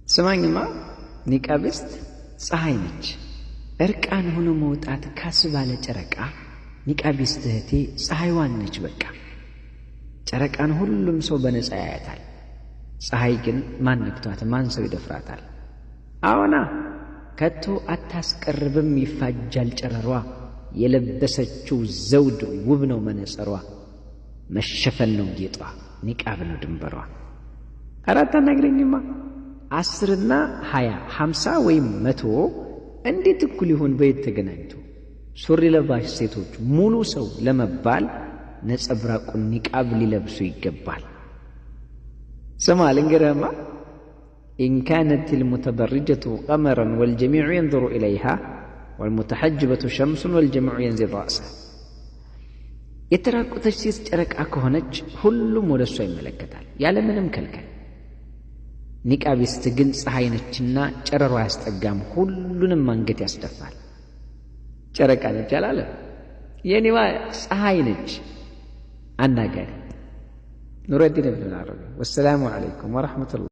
ስማኝማ ኒቃቢስት ፀሐይ ነች። እርቃን ሆኖ መውጣት ካስባለ ጨረቃ ኒቃቢስት እህቴ ፀሐይዋን ነች። በቃ ጨረቃን ሁሉም ሰው በነፃ ያያታል። ፀሐይ ግን ማን ነክቷት ማን ሰው ይደፍራታል? አዎና ከቶ አታስቀርብም ይፋጃል ጨረሯ። የለበሰችው ዘውድ ውብ ነው መነጸሯ። መሸፈን ነው ጌጧ ኒቃብ ነው ድንበሯ። አራት አናግረኝማ 10 እና 20 50 ወይም 100 እንዴት እኩል ይሆን በየት ተገናኝቶ? ሱሪ ለባሽ ሴቶች ሙሉ ሰው ለመባል ነጸብራቁን ኒቃብ ሊለብሱ ይገባል። ስማ ልንገርህማ إن كانت المتبرجة قمرا والجميع ينظر إليها والمتحجبة شمس والجميع ينزل رأسه የተራቆተች ሴት ጨረቃ ከሆነች ሁሉም ወደ እሷ ይመለከታል ያለ ምንም ከልከል። ኒቃቢስት ግን ፀሐይ ነችና ጨረሯ ያስጠጋም ሁሉንም አንገት ያስደፋል። ጨረቃ ነች አላለ የኔዋ ፀሐይ ነች። አናጋሪ ኑረዲን ኢብኑ አረቢ። ወሰላሙ አለይኩም ወራህመቱላህ